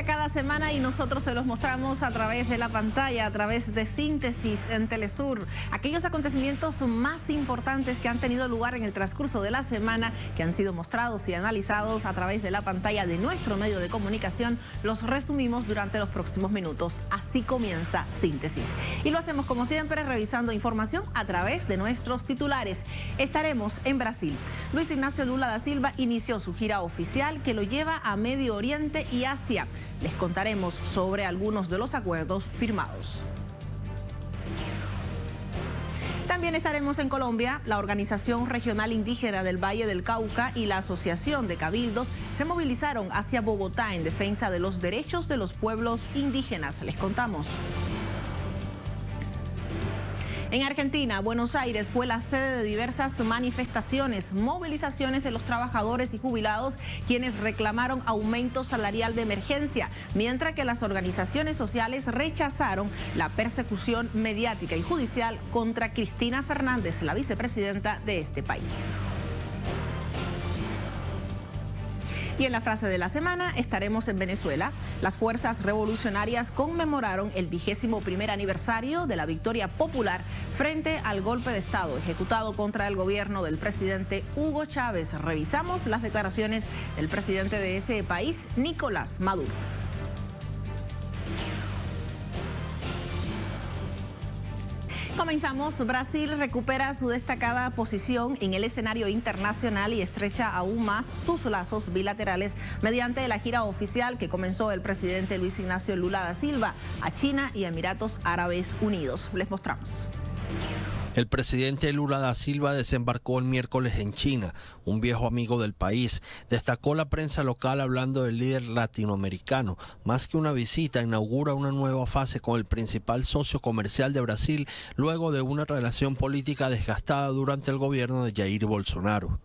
Llega cada semana y nosotros se los mostramos a través de la pantalla, a través de Síntesis en Telesur. Aquellos acontecimientos más importantes que han tenido lugar en el transcurso de la semana, que han sido mostrados y analizados a través de la pantalla de nuestro medio de comunicación, los resumimos durante los próximos minutos. Así comienza Síntesis. Y lo hacemos como siempre revisando información a través de nuestros titulares. Estaremos en Brasil. Luis Ignacio Lula da Silva inició su gira oficial que lo lleva a Medio Oriente y Asia. Les contaremos sobre algunos de los acuerdos firmados. También estaremos en Colombia. La Organización Regional Indígena del Valle del Cauca y la Asociación de Cabildos se movilizaron hacia Bogotá en defensa de los derechos de los pueblos indígenas. Les contamos. En Argentina, Buenos Aires fue la sede de diversas manifestaciones, movilizaciones de los trabajadores y jubilados, quienes reclamaron aumento salarial de emergencia, mientras que las organizaciones sociales rechazaron la persecución mediática y judicial contra Cristina Fernández, la vicepresidenta de este país. Y en la frase de la semana estaremos en Venezuela. Las fuerzas revolucionarias conmemoraron el 21º aniversario de la victoria popular frente al golpe de Estado ejecutado contra el gobierno del presidente Hugo Chávez. Revisamos las declaraciones del presidente de ese país, Nicolás Maduro. Comenzamos. Brasil recupera su destacada posición en el escenario internacional y estrecha aún más sus lazos bilaterales mediante la gira oficial que comenzó el presidente Luis Ignacio Lula da Silva a China y Emiratos Árabes Unidos. Les mostramos. El presidente Lula da Silva desembarcó el miércoles en China, un viejo amigo del país. Destacó la prensa local hablando del líder latinoamericano. Más que una visita, inaugura una nueva fase con el principal socio comercial de Brasil, luego de una relación política desgastada durante el gobierno de Jair Bolsonaro.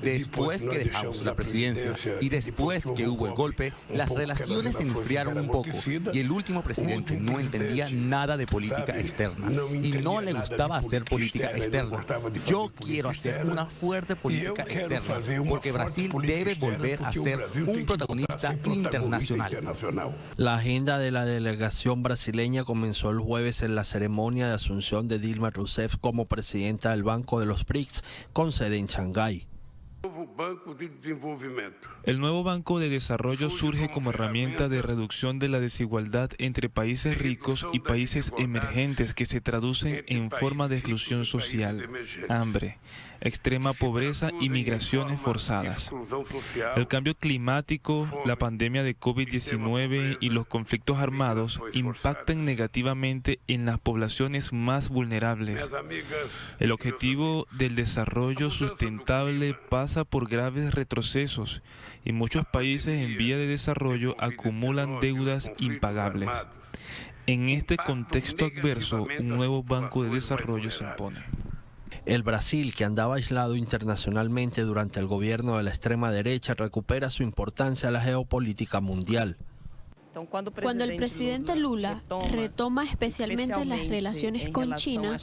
Después que dejamos la presidencia y después que hubo el golpe, las relaciones se enfriaron un poco y el último presidente no entendía nada de política externa y no le gustaba hacer política externa. Yo quiero hacer una fuerte política externa porque Brasil debe volver a ser un protagonista internacional. La agenda de la delegación brasileña comenzó el jueves en la ceremonia de asunción de Dilma Rousseff como presidenta del Banco de los BRICS, con sede en Shanghái. El nuevo Banco de Desarrollo surge como herramienta de reducción de la desigualdad entre países ricos y países emergentes que se traducen en forma de exclusión social, hambre, extrema pobreza y migraciones forzadas. El cambio climático, la pandemia de COVID-19 y los conflictos armados impactan negativamente en las poblaciones más vulnerables. El objetivo del desarrollo sustentable pasa por graves retrocesos y muchos países en vía de desarrollo acumulan deudas impagables. En este contexto adverso, un nuevo Banco de Desarrollo se impone. El Brasil, que andaba aislado internacionalmente durante el gobierno de la extrema derecha, recupera su importancia en la geopolítica mundial. Cuando el presidente Lula retoma especialmente las relaciones con China,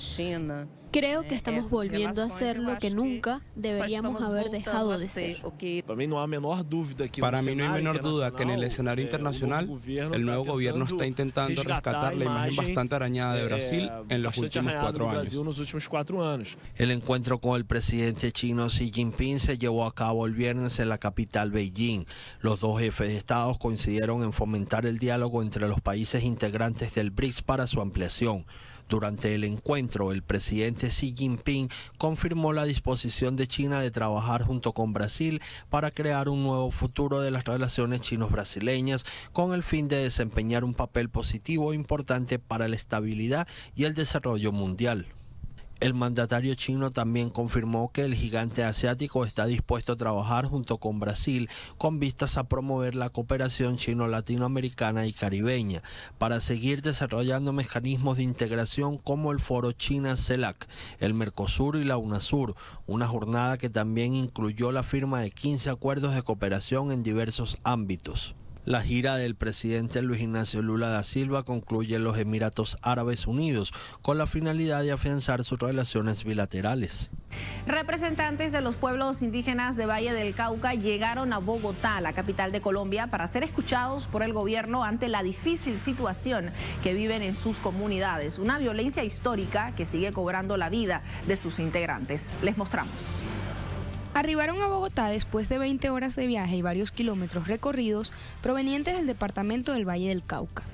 creo que estamos volviendo a hacer lo que nunca deberíamos haber dejado de ser. Para mí no hay menor duda que en el escenario internacional el nuevo gobierno está intentando rescatar la imagen bastante arañada de Brasil en los últimos 4 años. El encuentro con el presidente chino Xi Jinping se llevó a cabo el viernes en la capital Beijing. Los dos jefes de Estado coincidieron en fomentar el diálogo entre los países integrantes del BRICS para su ampliación. Durante el encuentro, el presidente Xi Jinping confirmó la disposición de China de trabajar junto con Brasil para crear un nuevo futuro de las relaciones chinos-brasileñas con el fin de desempeñar un papel positivo e importante para la estabilidad y el desarrollo mundial. El mandatario chino también confirmó que el gigante asiático está dispuesto a trabajar junto con Brasil con vistas a promover la cooperación chino-latinoamericana y caribeña para seguir desarrollando mecanismos de integración como el Foro China-CELAC, el Mercosur y la UNASUR, una jornada que también incluyó la firma de 15 acuerdos de cooperación en diversos ámbitos. La gira del presidente Luis Ignacio Lula da Silva concluye en los Emiratos Árabes Unidos con la finalidad de afianzar sus relaciones bilaterales. Representantes de los pueblos indígenas de Valle del Cauca llegaron a Bogotá, la capital de Colombia, para ser escuchados por el gobierno ante la difícil situación que viven en sus comunidades. Una violencia histórica que sigue cobrando la vida de sus integrantes. Les mostramos. Arribaron a Bogotá después de 20 horas de viaje y varios kilómetros recorridos provenientes del departamento del Valle del Cauca.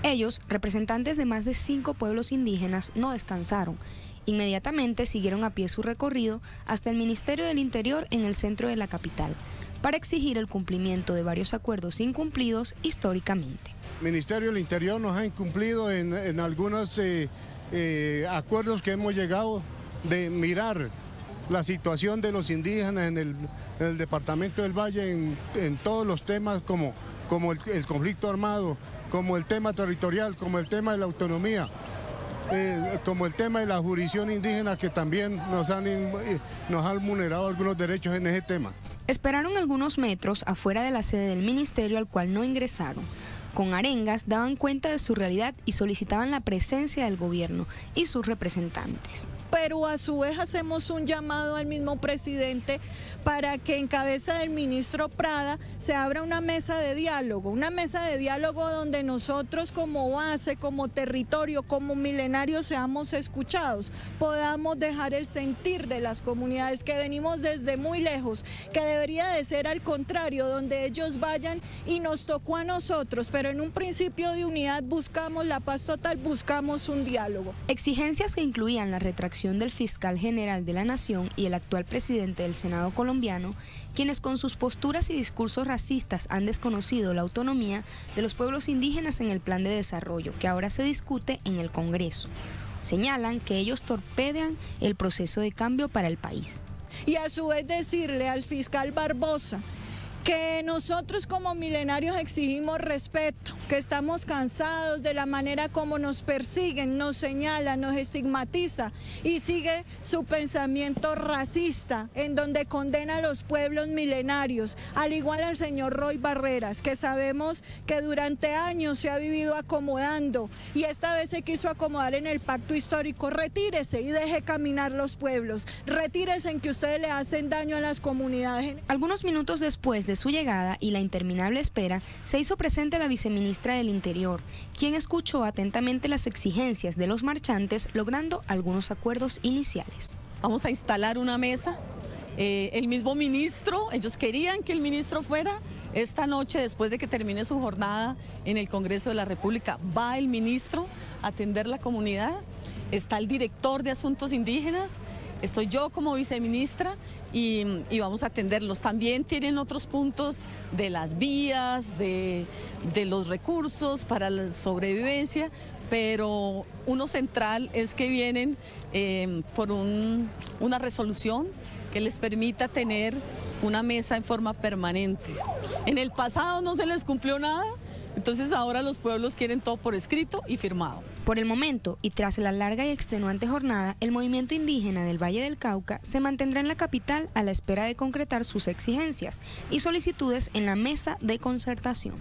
Ellos, representantes de más de 5 pueblos indígenas, no descansaron. Inmediatamente siguieron a pie su recorrido hasta el Ministerio del Interior en el centro de la capital, para exigir el cumplimiento de varios acuerdos incumplidos históricamente. El Ministerio del Interior nos ha incumplido en algunos acuerdos que hemos llegado de mirar la situación de los indígenas en el departamento del Valle en todos los temas como el conflicto armado, como el tema territorial, como el tema de la autonomía, como el tema de la jurisdicción indígena, que también nos han vulnerado algunos derechos en ese tema. Esperaron algunos metros afuera de la sede del ministerio, al cual no ingresaron. Con arengas daban cuenta de su realidad y solicitaban la presencia del gobierno y sus representantes. Pero a su vez hacemos un llamado al mismo presidente para que en cabeza del ministro Prada se abra una mesa de diálogo donde nosotros como base, como territorio, como milenarios seamos escuchados, podamos dejar el sentir de las comunidades que venimos desde muy lejos, que debería de ser al contrario, donde ellos vayan y nos tocó a nosotros, pero en un principio de unidad buscamos la paz total, buscamos un diálogo. Exigencias que incluían la retracción del fiscal general de la Nación y el actual presidente del Senado colombiano, quienes con sus posturas y discursos racistas han desconocido la autonomía de los pueblos indígenas en el plan de desarrollo que ahora se discute en el Congreso. Señalan que ellos torpedean el proceso de cambio para el país. Y a su vez decirle al fiscal Barbosa que nosotros como milenarios exigimos respeto, que estamos cansados de la manera como nos persiguen, nos señalan, nos estigmatiza y sigue su pensamiento racista en donde condena a los pueblos milenarios, al igual al señor Roy Barreras, que sabemos que durante años se ha vivido acomodando y esta vez se quiso acomodar en el pacto histórico. Retírese y deje caminar los pueblos, retírese en que ustedes le hacen daño a las comunidades. Algunos minutos después de su llegada y la interminable espera, se hizo presente la viceministra del Interior, quien escuchó atentamente las exigencias de los marchantes, logrando algunos acuerdos iniciales. Vamos a instalar una mesa, el mismo ministro, ellos querían que el ministro fuera. Esta noche, después de que termine su jornada en el Congreso de la República, va el ministro a atender la comunidad, está el director de Asuntos Indígenas, estoy yo como viceministra y vamos a atenderlos. También tienen otros puntos de las vías, de los recursos para la sobrevivencia, pero uno central es que vienen por una resolución que les permita tener una mesa en forma permanente. En el pasado no se les cumplió nada, entonces ahora los pueblos quieren todo por escrito y firmado. Por el momento, y tras la larga y extenuante jornada, el movimiento indígena del Valle del Cauca se mantendrá en la capital a la espera de concretar sus exigencias y solicitudes en la mesa de concertación.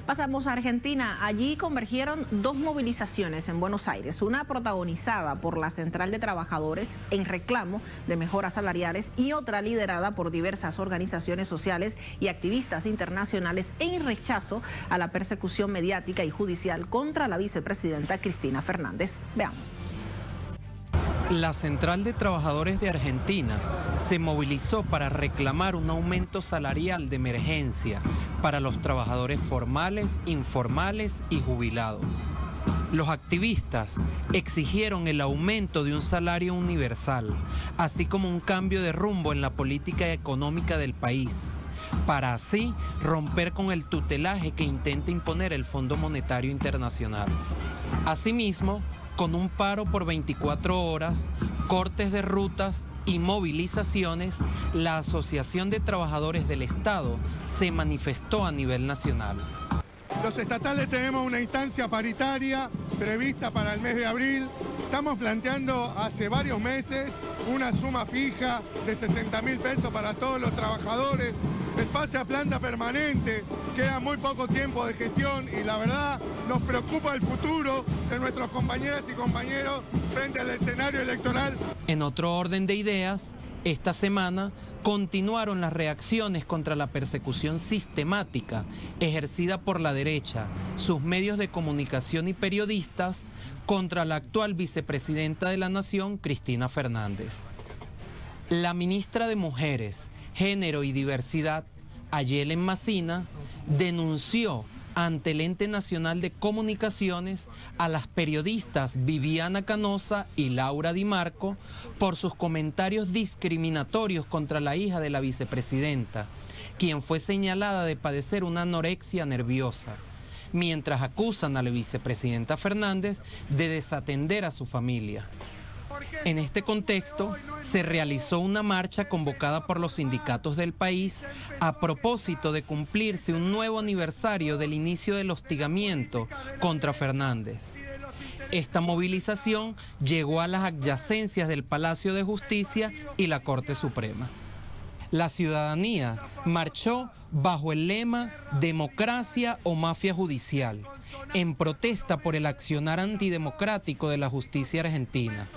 Pasamos a Argentina. Allí convergieron dos movilizaciones en Buenos Aires, una protagonizada por la Central de Trabajadores en reclamo de mejoras salariales y otra liderada por diversas organizaciones sociales y activistas internacionales en rechazo a la persecución mediática y judicial contra la vicepresidenta Cristina Fernández. Veamos. La Central de Trabajadores de Argentina se movilizó para reclamar un aumento salarial de emergencia para los trabajadores formales, informales y jubilados. Los activistas exigieron el aumento de un salario universal, así como un cambio de rumbo en la política económica del país, para así romper con el tutelaje que intenta imponer el Fondo Monetario Internacional. Asimismo, con un paro por 24 horas, cortes de rutas y movilizaciones, la Asociación de Trabajadores del Estado se manifestó a nivel nacional. Los estatales tenemos una instancia paritaria prevista para el mes de abril. Estamos planteando hace varios meses una suma fija de 60.000 pesos para todos los trabajadores, el pase a planta permanente, queda muy poco tiempo de gestión y la verdad nos preocupa el futuro de nuestros compañeras y compañeros frente al escenario electoral. En otro orden de ideas, esta semana continuaron las reacciones contra la persecución sistemática ejercida por la derecha, sus medios de comunicación y periodistas contra la actual vicepresidenta de la Nación, Cristina Fernández. La ministra de Mujeres, Género y Diversidad, Ayelen Macina, denunció ante el Ente Nacional de Comunicaciones a las periodistas Viviana Canosa y Laura Di Marco por sus comentarios discriminatorios contra la hija de la vicepresidenta, quien fue señalada de padecer una anorexia nerviosa, mientras acusan a la vicepresidenta Fernández de desatender a su familia. En este contexto, se realizó una marcha convocada por los sindicatos del país a propósito de cumplirse un nuevo aniversario del inicio del hostigamiento contra Fernández. Esta movilización llegó a las adyacencias del Palacio de Justicia y la Corte Suprema. La ciudadanía marchó bajo el lema «Democracia o mafia judicial», en protesta por el accionar antidemocrático de la justicia argentina.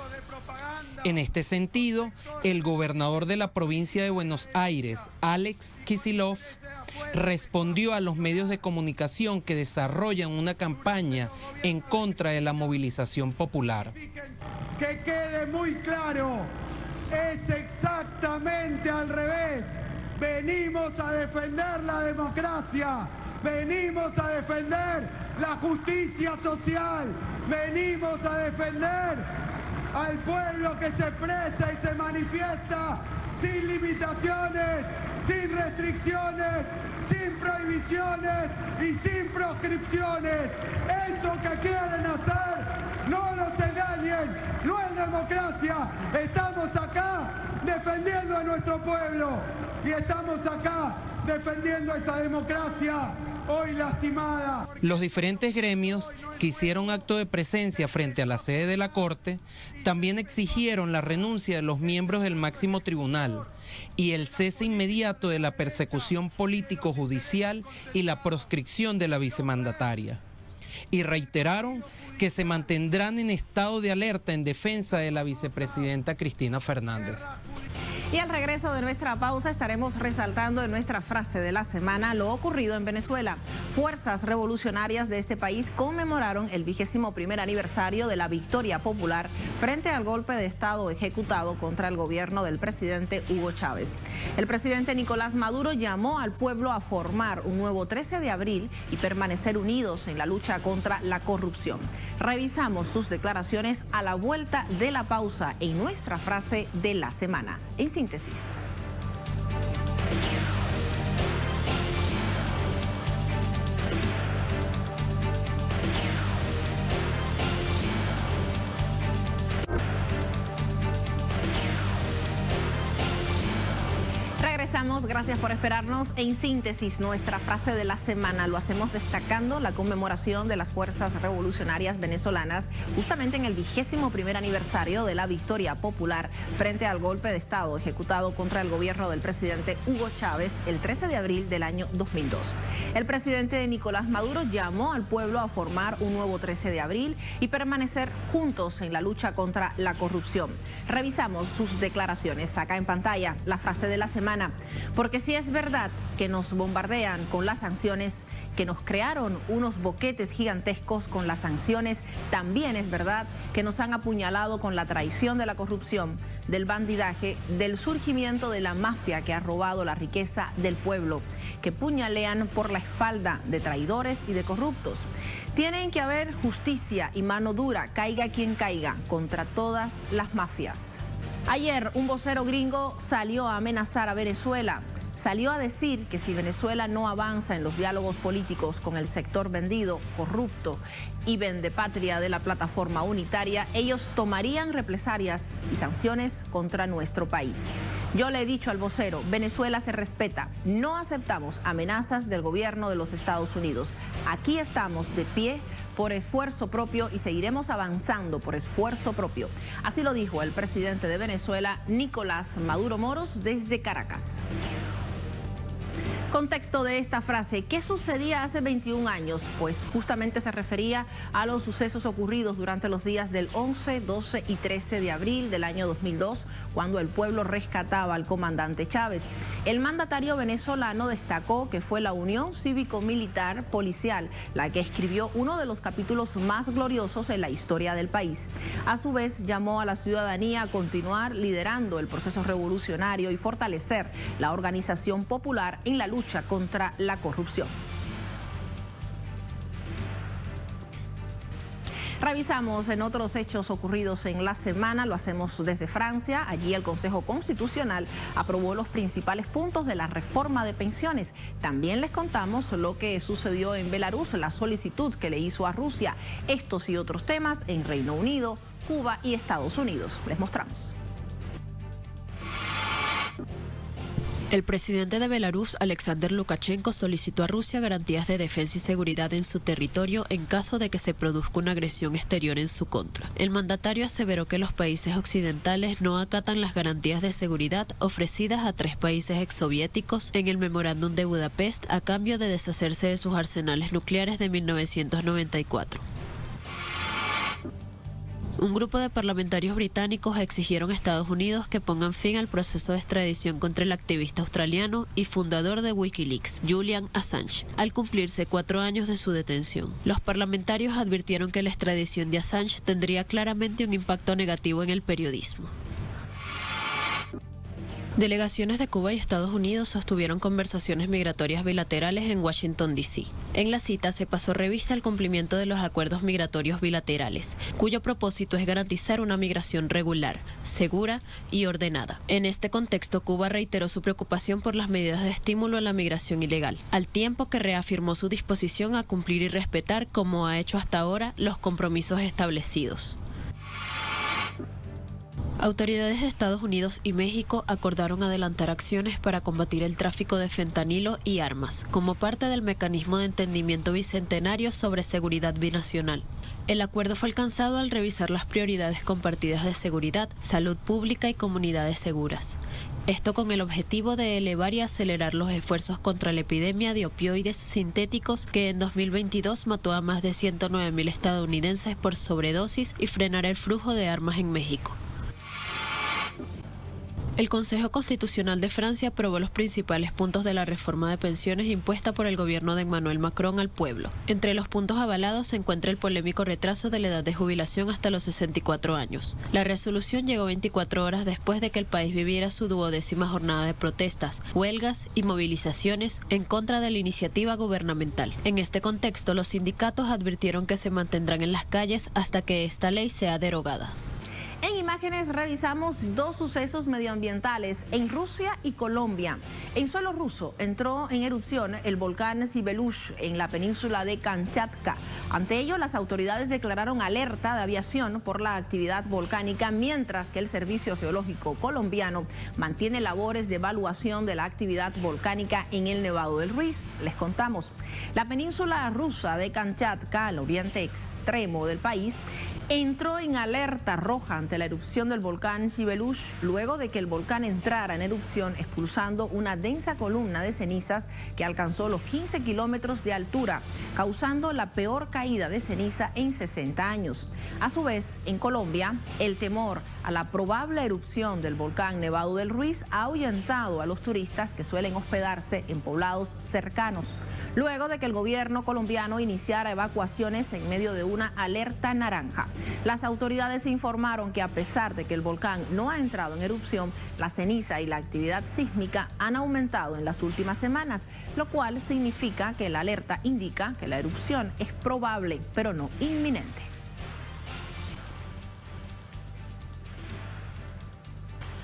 En este sentido, el gobernador de la provincia de Buenos Aires, Alex Kicillof, respondió a los medios de comunicación que desarrollan una campaña en contra de la movilización popular. Que quede muy claro, es exactamente al revés. Venimos a defender la democracia, venimos a defender la justicia social, venimos a defender al pueblo que se expresa y se manifiesta sin limitaciones, sin restricciones, sin prohibiciones y sin proscripciones. Eso que quieren hacer, no nos engañen, no es democracia. Estamos acá defendiendo a nuestro pueblo y estamos acá defendiendo esa democracia hoy lastimada. Los diferentes gremios que hicieron acto de presencia frente a la sede de la Corte también exigieron la renuncia de los miembros del máximo tribunal y el cese inmediato de la persecución político-judicial y la proscripción de la vicemandataria. Y reiteraron que se mantendrán en estado de alerta en defensa de la vicepresidenta Cristina Fernández. Y al regreso de nuestra pausa estaremos resaltando en nuestra frase de la semana lo ocurrido en Venezuela. Fuerzas revolucionarias de este país conmemoraron el 21º aniversario de la victoria popular frente al golpe de Estado ejecutado contra el gobierno del presidente Hugo Chávez. El presidente Nicolás Maduro llamó al pueblo a formar un nuevo 13 de abril y permanecer unidos en la lucha contra la corrupción. Revisamos sus declaraciones a la vuelta de la pausa en nuestra frase de la semana. En síntesis. Gracias por esperarnos. En síntesis, nuestra frase de la semana lo hacemos destacando la conmemoración de las fuerzas revolucionarias venezolanas justamente en el 21º aniversario de la victoria popular frente al golpe de Estado ejecutado contra el gobierno del presidente Hugo Chávez el 13 de abril del año 2002. El presidente Nicolás Maduro llamó al pueblo a formar un nuevo 13 de abril y permanecer juntos en la lucha contra la corrupción. Revisamos sus declaraciones acá en pantalla, la frase de la semana. Porque si es verdad que nos bombardean con las sanciones, que nos crearon unos boquetes gigantescos con las sanciones, también es verdad que nos han apuñalado con la traición de la corrupción, del bandidaje, del surgimiento de la mafia que ha robado la riqueza del pueblo, que puñalean por la espalda de traidores y de corruptos. Tienen que haber justicia y mano dura, caiga quien caiga, contra todas las mafias. Ayer un vocero gringo salió a amenazar a Venezuela. Salió a decir que si Venezuela no avanza en los diálogos políticos con el sector vendido, corrupto y vendepatria de la plataforma unitaria, ellos tomarían represalias y sanciones contra nuestro país. Yo le he dicho al vocero, Venezuela se respeta, no aceptamos amenazas del gobierno de los Estados Unidos. Aquí estamos de pie por esfuerzo propio y seguiremos avanzando por esfuerzo propio. Así lo dijo el presidente de Venezuela, Nicolás Maduro Moros, desde Caracas. Contexto de esta frase: ¿qué sucedía hace 21 años? Pues justamente se refería a los sucesos ocurridos durante los días del 11, 12 y 13 de abril del año 2002, cuando el pueblo rescataba al comandante Chávez. El mandatario venezolano destacó que fue la Unión Cívico-Militar Policial la que escribió uno de los capítulos más gloriosos en la historia del país. A su vez, llamó a la ciudadanía a continuar liderando el proceso revolucionario y fortalecer la organización popular en la lucha contra la corrupción. Revisamos en otros hechos ocurridos en la semana, lo hacemos desde Francia. Allí el Consejo Constitucional aprobó los principales puntos de la reforma de pensiones. También les contamos lo que sucedió en Belarus, la solicitud que le hizo a Rusia. Estos y otros temas en Reino Unido, Cuba y Estados Unidos. Les mostramos. El presidente de Belarus, Alexander Lukashenko, solicitó a Rusia garantías de defensa y seguridad en su territorio en caso de que se produzca una agresión exterior en su contra. El mandatario aseveró que los países occidentales no acatan las garantías de seguridad ofrecidas a 3 países exsoviéticos en el memorándum de Budapest a cambio de deshacerse de sus arsenales nucleares de 1994. Un grupo de parlamentarios británicos exigieron a Estados Unidos que pongan fin al proceso de extradición contra el activista australiano y fundador de Wikileaks, Julian Assange, al cumplirse 4 años de su detención. Los parlamentarios advirtieron que la extradición de Assange tendría claramente un impacto negativo en el periodismo. Delegaciones de Cuba y Estados Unidos sostuvieron conversaciones migratorias bilaterales en Washington, D.C. En la cita se pasó revista al cumplimiento de los acuerdos migratorios bilaterales, cuyo propósito es garantizar una migración regular, segura y ordenada. En este contexto, Cuba reiteró su preocupación por las medidas de estímulo a la migración ilegal, al tiempo que reafirmó su disposición a cumplir y respetar, como ha hecho hasta ahora, los compromisos establecidos. Autoridades de Estados Unidos y México acordaron adelantar acciones para combatir el tráfico de fentanilo y armas, como parte del mecanismo de entendimiento bicentenario sobre seguridad binacional. El acuerdo fue alcanzado al revisar las prioridades compartidas de seguridad, salud pública y comunidades seguras. Esto con el objetivo de elevar y acelerar los esfuerzos contra la epidemia de opioides sintéticos que en 2022 mató a más de 109.000 estadounidenses por sobredosis y frenar el flujo de armas en México. El Consejo Constitucional de Francia aprobó los principales puntos de la reforma de pensiones impuesta por el gobierno de Emmanuel Macron al pueblo. Entre los puntos avalados se encuentra el polémico retraso de la edad de jubilación hasta los 64 años. La resolución llegó 24 horas después de que el país viviera su 12ª jornada de protestas, huelgas y movilizaciones en contra de la iniciativa gubernamental. En este contexto, los sindicatos advirtieron que se mantendrán en las calles hasta que esta ley sea derogada. En imágenes revisamos 2 sucesos medioambientales en Rusia y Colombia. En suelo ruso entró en erupción el volcán Sibelush en la península de Kamchatka. Ante ello, las autoridades declararon alerta de aviación por la actividad volcánica, mientras que el Servicio Geológico colombiano mantiene labores de evaluación de la actividad volcánica en el Nevado del Ruiz. Les contamos. La península rusa de Kamchatka, al oriente extremo del país, entró en alerta roja ante la erupción del volcán Sibelush luego de que el volcán entrara en erupción expulsando una densa columna de cenizas que alcanzó los 15 kilómetros de altura, causando la peor caída de ceniza en 60 años. A su vez, en Colombia, el temor a la probable erupción del volcán Nevado del Ruiz ha ahuyentado a los turistas que suelen hospedarse en poblados cercanos, luego de que el gobierno colombiano iniciara evacuaciones en medio de una alerta naranja. Las autoridades informaron que a pesar de que el volcán no ha entrado en erupción, la ceniza y la actividad sísmica han aumentado en las últimas semanas, lo cual significa que la alerta indica que la erupción es probable, pero no inminente.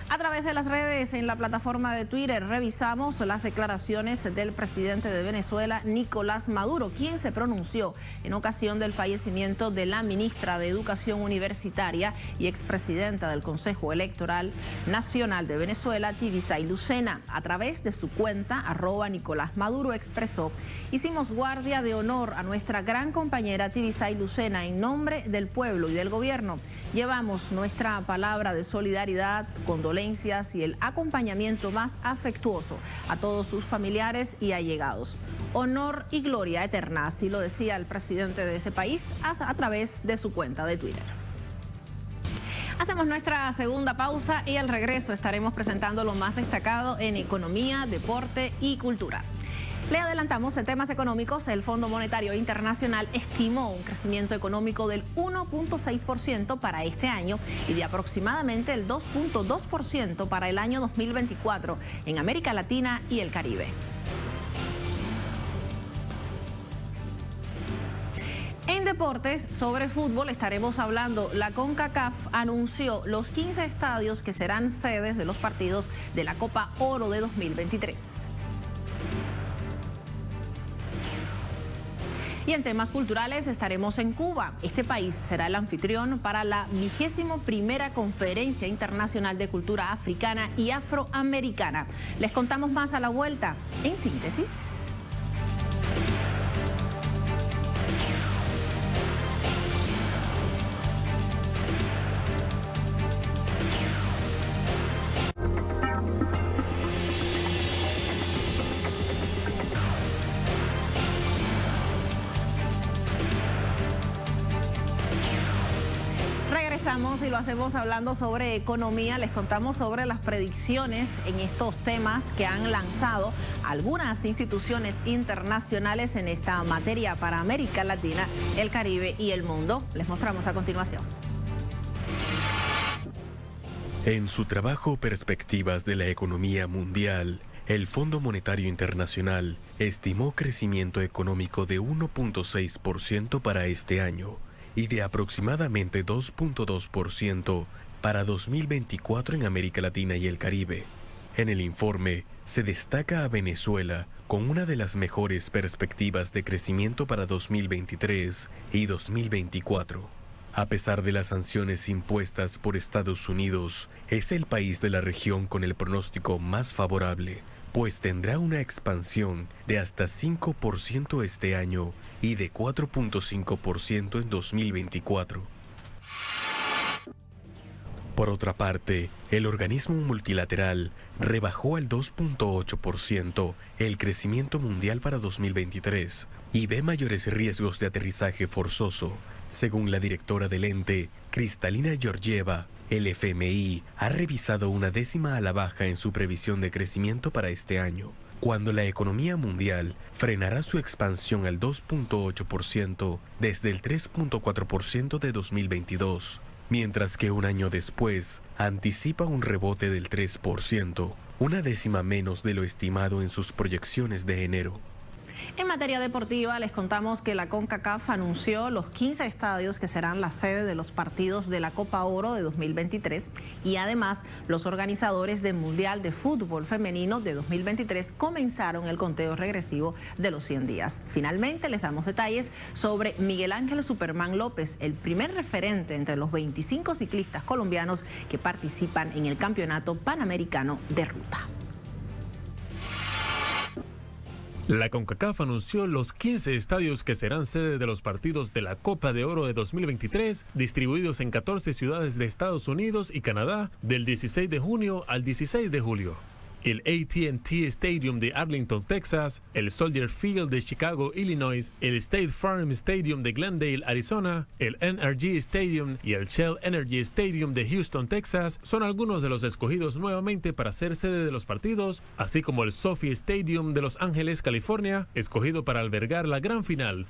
A través de las redes, en la plataforma de Twitter, revisamos las declaraciones del presidente de Venezuela, Nicolás Maduro, quien se pronunció en ocasión del fallecimiento de la ministra de Educación Universitaria y expresidenta del Consejo Electoral Nacional de Venezuela, Tibisay Lucena. A través de su cuenta, @Nicolás Maduro, expresó: hicimos guardia de honor a nuestra gran compañera Tibisay Lucena en nombre del pueblo y del gobierno. Llevamos nuestra palabra de solidaridad, condolencia condolencias y el acompañamiento más afectuoso a todos sus familiares y allegados. Honor y gloria eterna, así lo decía el presidente de ese país a través de su cuenta de Twitter. Hacemos nuestra segunda pausa y al regreso estaremos presentando lo más destacado en economía, deporte y cultura. Le adelantamos en temas económicos. El Fondo Monetario Internacional estimó un crecimiento económico del 1.6% para este año y de aproximadamente el 2.2% para el año 2024 en América Latina y el Caribe. En deportes, sobre fútbol estaremos hablando. La CONCACAF anunció los 15 estadios que serán sedes de los partidos de la Copa Oro de 2023. Y en temas culturales estaremos en Cuba. Este país será el anfitrión para la 21ª Conferencia Internacional de Cultura Africana y Afroamericana. Les contamos más a la vuelta en Síntesis. Y lo hacemos hablando sobre economía. Les contamos sobre las predicciones en estos temas que han lanzado algunas instituciones internacionales en esta materia para América Latina, el Caribe y el mundo. Les mostramos a continuación. En su trabajo Perspectivas de la Economía Mundial, el Fondo Monetario Internacional estimó crecimiento económico de 1.6% para este año y de aproximadamente 2.2% para 2024 en América Latina y el Caribe. En el informe se destaca a Venezuela con una de las mejores perspectivas de crecimiento para 2023 y 2024. A pesar de las sanciones impuestas por Estados Unidos, es el país de la región con el pronóstico más favorable, pues tendrá una expansión de hasta 5% este año y de 4.5% en 2024. Por otra parte, el organismo multilateral rebajó al 2.8% el crecimiento mundial para 2023 y ve mayores riesgos de aterrizaje forzoso. Según la directora del ente, Kristalina Georgieva, el FMI ha revisado una décima a la baja en su previsión de crecimiento para este año, cuando la economía mundial frenará su expansión al 2.8% desde el 3.4% de 2022, mientras que un año después anticipa un rebote del 3%, una décima menos de lo estimado en sus proyecciones de enero. En materia deportiva, les contamos que la CONCACAF anunció los 15 estadios que serán la sede de los partidos de la Copa Oro de 2023 y además los organizadores del Mundial de Fútbol Femenino de 2023 comenzaron el conteo regresivo de los 100 días. Finalmente, les damos detalles sobre Miguel Ángel Superman López, el primer referente entre los 25 ciclistas colombianos que participan en el Campeonato Panamericano de Ruta. La CONCACAF anunció los 15 estadios que serán sede de los partidos de la Copa de Oro de 2023, distribuidos en 14 ciudades de Estados Unidos y Canadá, del 16 de junio al 16 de julio. El AT&T Stadium de Arlington, Texas, el Soldier Field de Chicago, Illinois, el State Farm Stadium de Glendale, Arizona, el NRG Stadium y el Shell Energy Stadium de Houston, Texas, son algunos de los escogidos nuevamente para ser sede de los partidos, así como el SoFi Stadium de Los Ángeles, California, escogido para albergar la gran final.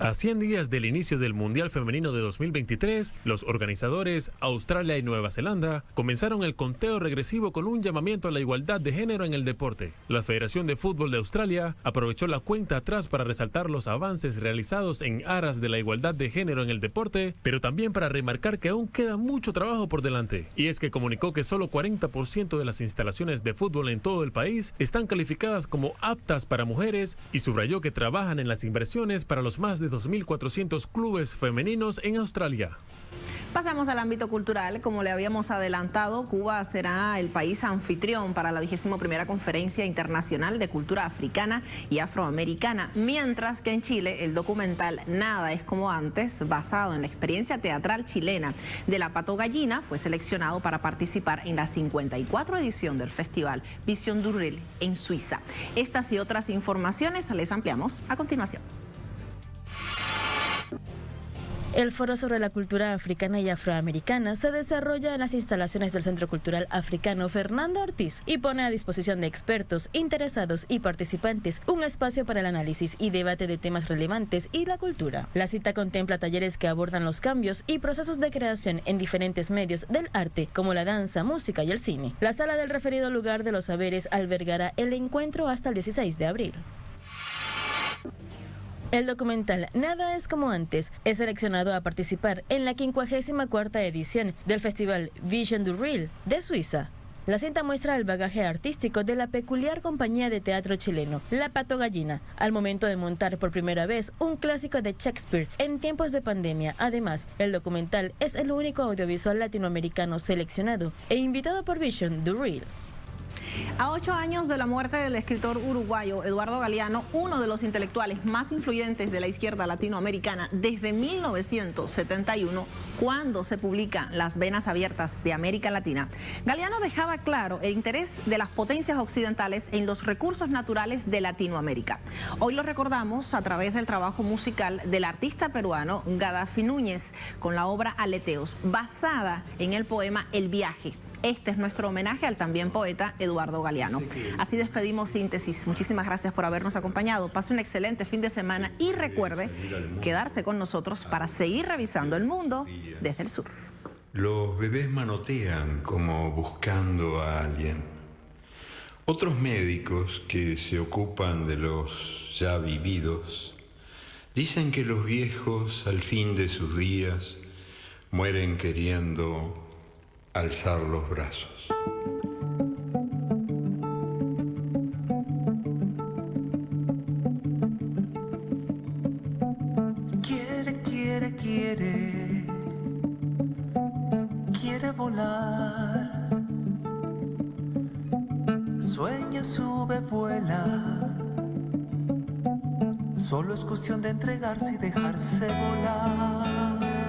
A 100 días del inicio del Mundial Femenino de 2023, los organizadores, Australia y Nueva Zelanda, comenzaron el conteo regresivo con un llamamiento a la igualdad de género en el deporte. La Federación de Fútbol de Australia aprovechó la cuenta atrás para resaltar los avances realizados en aras de la igualdad de género en el deporte, pero también para remarcar que aún queda mucho trabajo por delante. Y es que comunicó que solo 40% de las instalaciones de fútbol en todo el país están calificadas como aptas para mujeres y subrayó que trabajan en las inversiones para los más de 2.400 clubes femeninos en Australia. Pasamos al ámbito cultural. Como le habíamos adelantado, Cuba será el país anfitrión para la 21ª Conferencia Internacional de Cultura Africana y Afroamericana, mientras que en Chile el documental Nada es como antes, basado en la experiencia teatral chilena de La Pato Gallina, fue seleccionado para participar en la 54 edición del festival Vision du Rire en Suiza. Estas y otras informaciones les ampliamos a continuación. El Foro sobre la Cultura Africana y Afroamericana se desarrolla en las instalaciones del Centro Cultural Africano Fernando Ortiz y pone a disposición de expertos, interesados y participantes un espacio para el análisis y debate de temas relevantes y la cultura. La cita contempla talleres que abordan los cambios y procesos de creación en diferentes medios del arte, como la danza, música y el cine. La sala del referido lugar de los saberes albergará el encuentro hasta el 16 de abril. El documental Nada es como antes es seleccionado a participar en la 54ª edición del festival Vision du Rire de Suiza. La cinta muestra el bagaje artístico de la peculiar compañía de teatro chileno, La Pato Gallina, al momento de montar por primera vez un clásico de Shakespeare en tiempos de pandemia. Además, el documental es el único audiovisual latinoamericano seleccionado e invitado por Vision du Rire. A 8 años de la muerte del escritor uruguayo Eduardo Galeano, uno de los intelectuales más influyentes de la izquierda latinoamericana desde 1971, cuando se publican Las Venas Abiertas de América Latina, Galeano dejaba claro el interés de las potencias occidentales en los recursos naturales de Latinoamérica. Hoy lo recordamos a través del trabajo musical del artista peruano Gaddafi Núñez con la obra Aleteos, basada en el poema El Viaje. Este es nuestro homenaje al también poeta Eduardo Galeano. Así despedimos Síntesis. Muchísimas gracias por habernos acompañado. Pase un excelente fin de semana y recuerde quedarse con nosotros para seguir revisando el mundo desde el sur. Los bebés manotean como buscando a alguien. Otros médicos que se ocupan de los ya vividos dicen que los viejos al fin de sus días mueren queriendo alzar los brazos. Quiere volar. Sueña, sube, vuela. Solo es cuestión de entregarse y dejarse volar.